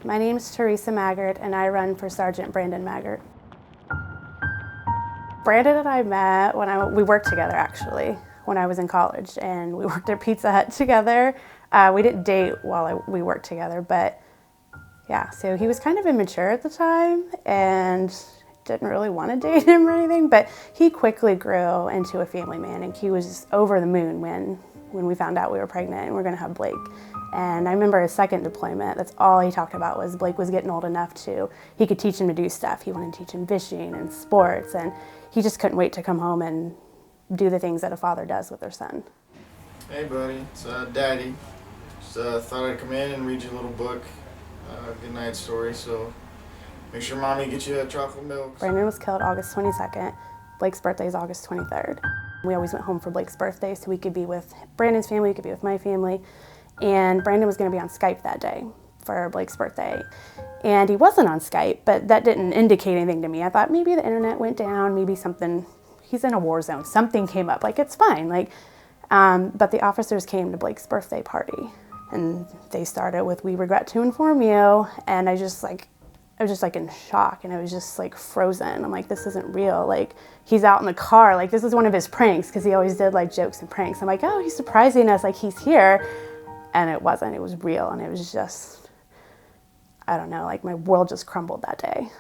My name is Teresa Maggart, and I run for Sergeant Brandon Maggart. Brandon and I met when we worked together, actually, when I was in college, and we worked at Pizza Hut together. We didn't date while we worked together, but yeah, so he was kind of immature at the time and didn't really want to date him or anything, but he quickly grew into a family man, and he was just over the moon when we found out we were pregnant and we were going to have Blake. And I remember his second deployment, that's all he talked about was Blake was getting old enough he could teach him to do stuff. He wanted to teach him fishing and sports, and he just couldn't wait to come home and do the things that a father does with their son. Hey buddy, it's Daddy. Just thought I'd come in and read you a little book, good night story, so make sure Mommy gets you a chocolate milk. Brandon was killed August 22nd. Blake's birthday is August 23rd. We always went home for Blake's birthday so we could be with Brandon's family, we could be with my family. And Brandon was going to be on Skype that day for Blake's birthday. And he wasn't on Skype, but that didn't indicate anything to me. I thought maybe the internet went down, maybe something, he's in a war zone, something came up, like it's fine. But the officers came to Blake's birthday party, and they started with, "We regret to inform you," and I was just in shock, and I was just like frozen. I'm like, this isn't real. Like, he's out in the car, like this is one of his pranks, because he always did like jokes and pranks. I'm like, oh, he's surprising us, like he's here. And it wasn't, it was real, and it was just, I don't know, like my world just crumbled that day.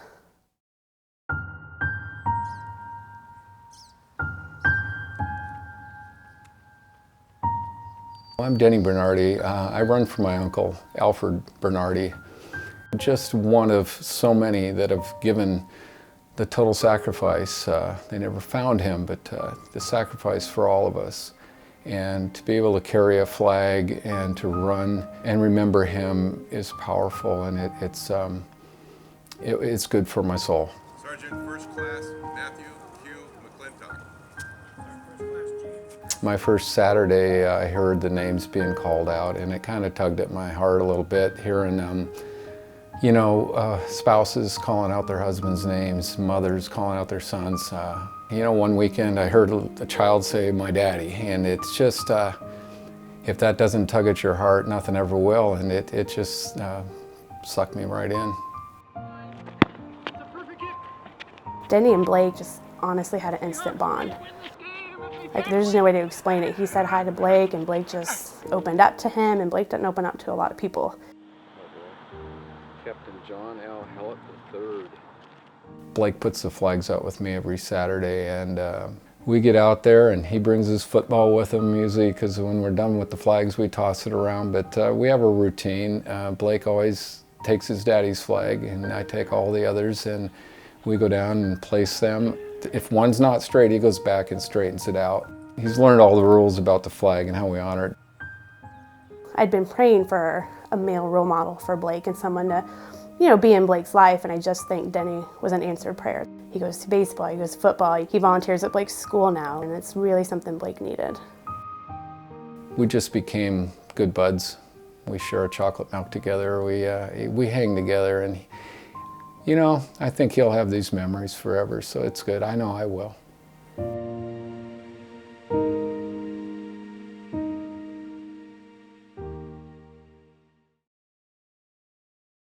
I'm Denny Bernardy. I run for my uncle, Alfred Bernardy. Just one of so many that have given the total sacrifice. They never found him, but the sacrifice for all of us. And to be able to carry a flag and to run and remember him is powerful, and it's good for my soul. Sergeant First Class Matthew Q. McClintock. My first Saturday, I heard the names being called out, and it kind of tugged at my heart a little bit, hearing spouses calling out their husbands' names, mothers calling out their sons. One weekend I heard a child say, "My daddy," and it's just, if that doesn't tug at your heart, nothing ever will, and it just sucked me right in. Denny and Blake just honestly had an instant bond. Like, there's no way to explain it. He said hi to Blake, and Blake just opened up to him, and Blake didn't open up to a lot of people. Captain John L. Hellett III. Blake puts the flags out with me every Saturday, and we get out there, and he brings his football with him usually, because when we're done with the flags we toss it around, but we have a routine. Blake always takes his daddy's flag, and I take all the others, and we go down and place them. If one's not straight, he goes back and straightens it out. He's learned all the rules about the flag and how we honor it. I'd been praying for a male role model for Blake and someone to be in Blake's life, and I just think Denny was an answered prayer. He goes to baseball, he goes to football, he volunteers at Blake's school now, and it's really something Blake needed. We just became good buds. We share a chocolate milk together, we hang together, and I think he'll have these memories forever, so it's good. I know I will.